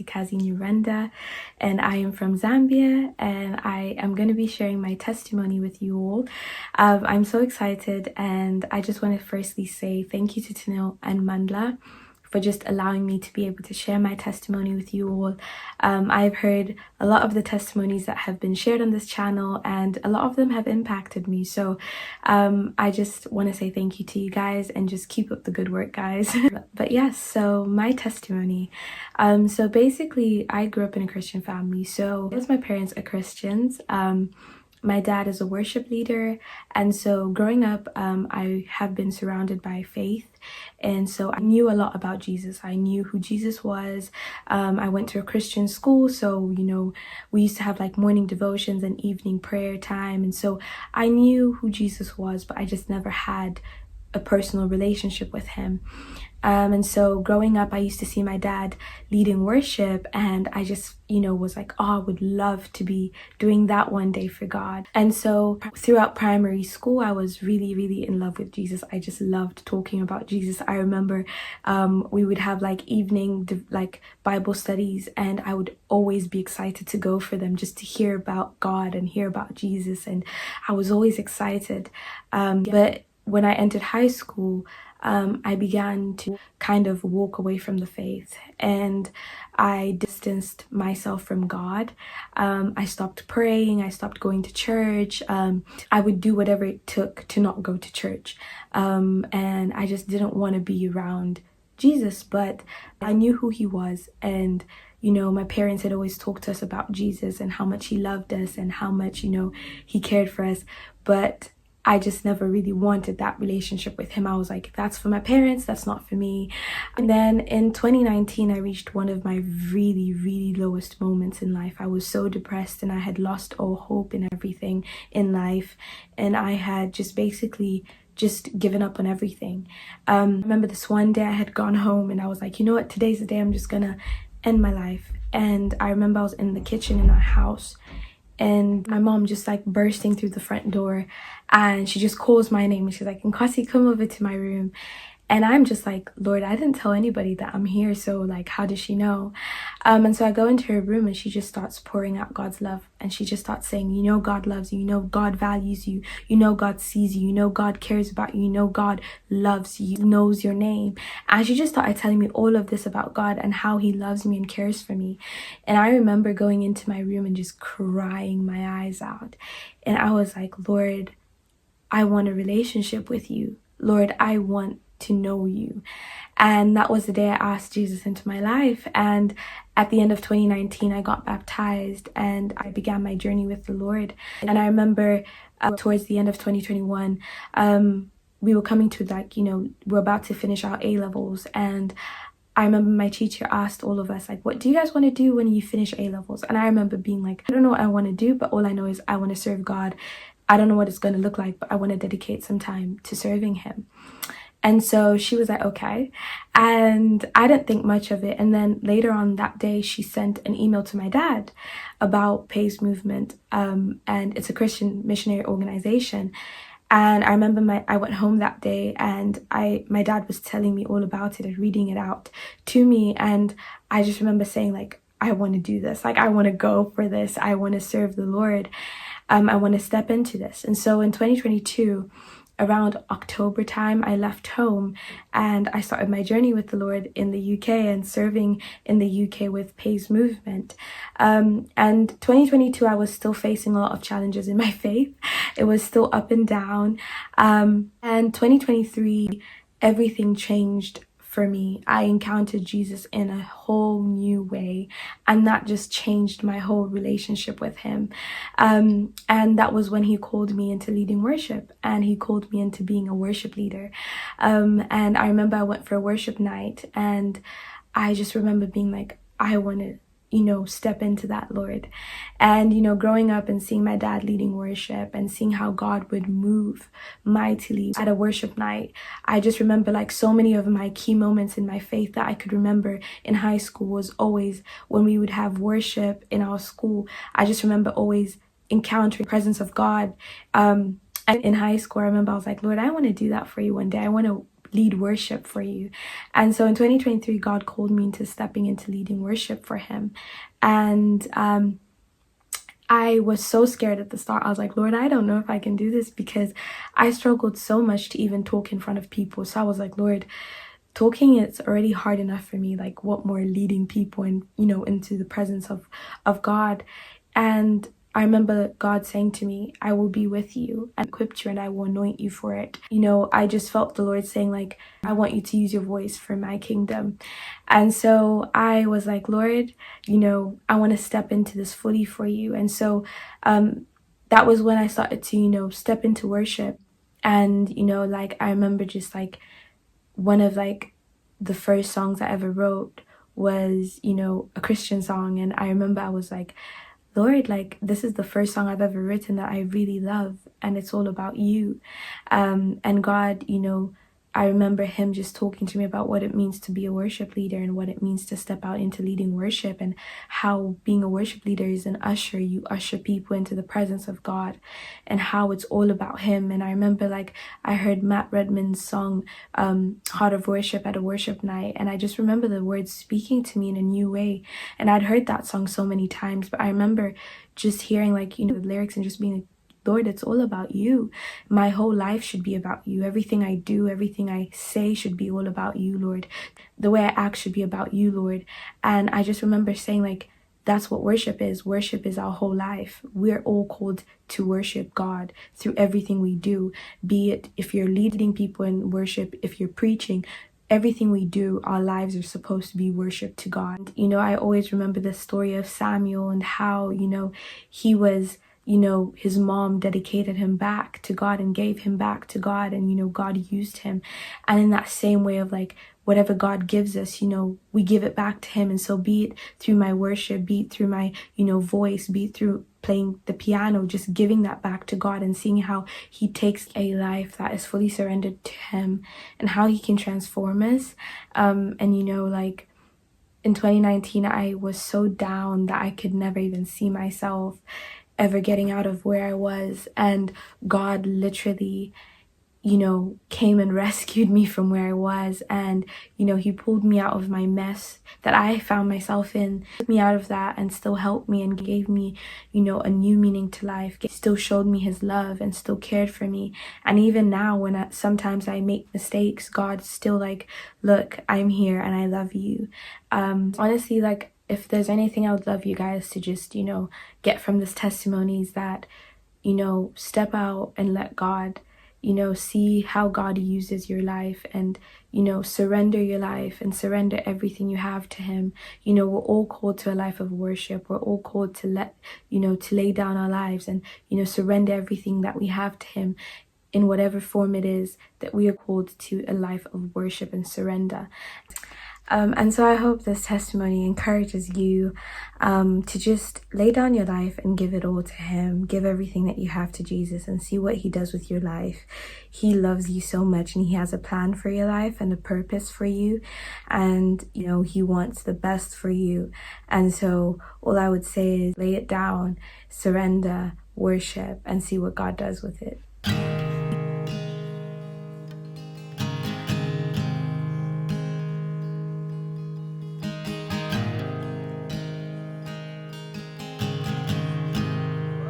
Nkosikazi Nyirenda'a, and I am from Zambia, and I am going to be sharing my testimony with you all. I'm so excited, and I just want to firstly say thank you to Tanil and Mandla for just allowing me to be able to share my testimony with you all. I've heard a lot of the testimonies that have been shared on this channel, and a lot of them have impacted me. So I just want to say thank you to you guys, and just keep up the good work, guys. But yes, so my testimony. So basically, I grew up in a Christian family. So both my parents are Christians. My dad is a worship leader, and so growing up, I have been surrounded by faith, and so I knew a lot about Jesus. I knew who Jesus was. I went to a Christian school, so we used to have like morning devotions and evening prayer time, and so I knew who Jesus was, but I just never had a personal relationship with him. And so growing up, I used to see my dad leading worship, and I just was like, oh, I would love to be doing that one day for God. And so throughout primary school, I was really in love with Jesus. I just loved talking about Jesus. I remember we would have like evening Bible studies, and I would always be excited to go for them, just to hear about God and hear about Jesus, and I was always excited. But when I entered high school, I began to kind of walk away from the faith, and I distanced myself from God. I stopped praying. I stopped going to church. I would do whatever it took to not go to church. And I just didn't want to be around Jesus, but I knew who he was. And my parents had always talked to us about Jesus and how much he loved us and how much, he cared for us. But I just never really wanted that relationship with him. I was like, that's for my parents, that's not for me. And then in 2019, I reached one of my really lowest moments in life. I was so depressed, and I had lost all hope in everything in life. And I had just basically just given up on everything. I remember this one day I had gone home, and I was like, you know what, today's the day I'm just gonna end my life. And I remember I was in the kitchen in our house, and my mom just like bursting through the front door, and she just calls my name, and she's like, Nkasi, come over to my room. And I'm just like, Lord, I didn't tell anybody that I'm here, so like, how does she know? And so I go into her room, and she just starts pouring out God's love, and she just starts saying, God loves you, God values you, God sees you, God cares about you, God loves you, knows your name. And she just started telling me all of this about God and how he loves me and cares for me. And I remember going into my room and just crying my eyes out, and I was like, Lord, I want a relationship with you. Lord, I want to know you. And that was the day I asked Jesus into my life. And at the end of 2019, I got baptized, and I began my journey with the Lord. And I remember towards the end of 2021, we were coming to we're about to finish our A-levels, and I remember my teacher asked all of us, like, what do you guys want to do when you finish A-levels? And I remember being like, I don't know what I want to do, but all I know is I want to serve God. I don't know what it's going to look like, but I want to dedicate some time to serving him. And so she was like, okay. And I didn't think much of it. And then later on that day, she sent an email to my dad about Pais movement. And it's a Christian missionary organization. And I remember I went home that day, and my dad was telling me all about it and reading it out to me. And I just remember saying, like, I want to do this. Like, I want to go for this. I want to serve the Lord. I want to step into this. And so in 2022, around October time, I left home, and I started my journey with the Lord in the UK and serving in the UK with Pais movement. And 2022, I was still facing a lot of challenges in my faith. It was still up and down. And 2023, everything changed for me. I encountered Jesus in a whole new way, and that just changed my whole relationship with him. And that was when he called me into leading worship, and he called me into being a worship leader. And I remember I went for a worship night, and I just remember being like, I want to step into that, Lord. And growing up and seeing my dad leading worship and seeing how God would move mightily at a worship night, I just remember like so many of my key moments in my faith that I could remember in high school was always when we would have worship in our school. I just remember always encountering the presence of God. And in high school, I remember I was like, Lord, I want to do that for you one day. I want to lead worship for you. And so in 2023, God called me into stepping into leading worship for him. And I was so scared at the start. I was like, Lord, I don't know if I can do this, because I struggled so much to even talk in front of people. So I was like, Lord, talking it's already hard enough for me. Like, what more leading people and, into the presence of God. And I remember God saying to me, I will be with you and equip you, and I will anoint you for it. I just felt the Lord saying, like, I want you to use your voice for my kingdom. And so I was like, Lord, I want to step into this fully for you. And so that was when I started to, step into worship. And, like, I remember just like one of like the first songs I ever wrote was, a Christian song. And I remember I was like, Lord, like, this is the first song I've ever written that I really love, and it's all about you. And God, I remember him just talking to me about what it means to be a worship leader and what it means to step out into leading worship, and how being a worship leader is an usher. You usher people into the presence of God, and how it's all about him. And I remember, like, I heard Matt Redman's song, Heart of Worship, at a worship night, and I just remember the words speaking to me in a new way. And I'd heard that song so many times, but I remember just hearing, like, the lyrics and just being like, Lord, it's all about you. My whole life should be about you. Everything I do, everything I say should be all about you, Lord. The way I act should be about you, Lord. And I just remember saying, like, that's what worship is. Worship is our whole life. We're all called to worship God through everything we do. Be it if you're leading people in worship, if you're preaching, everything we do, our lives are supposed to be worship to God. I always remember the story of Samuel and how, he was, his mom dedicated him back to God and gave him back to God, and, God used him. And in that same way of, like, whatever God gives us, we give it back to him. And so be it through my worship, be it through my, voice, be it through playing the piano, just giving that back to God and seeing how he takes a life that is fully surrendered to him and how he can transform us. And, like, in 2019, I was so down that I could never even see myself ever getting out of where I was. And God literally, came and rescued me from where I was. And, he pulled me out of my mess that I found myself in, took me out of that, and still helped me and gave me, a new meaning to life. Still showed me his love and still cared for me. And even now, when sometimes I make mistakes, God's still like, look, I'm here and I love you. Honestly, like, if there's anything I would love you guys to just, get from this testimony is that, step out and let God, see how God uses your life, and, surrender your life and surrender everything you have to him. We're all called to a life of worship. We're all called to to lay down our lives and, surrender everything that we have to him in whatever form it is that we are called to a life of worship and surrender. And so I hope this testimony encourages you to just lay down your life and give it all to him. Give everything that you have to Jesus and see what he does with your life. He loves you so much, and he has a plan for your life and a purpose for you. And, he wants the best for you. And so all I would say is lay it down, surrender, worship, and see what God does with it.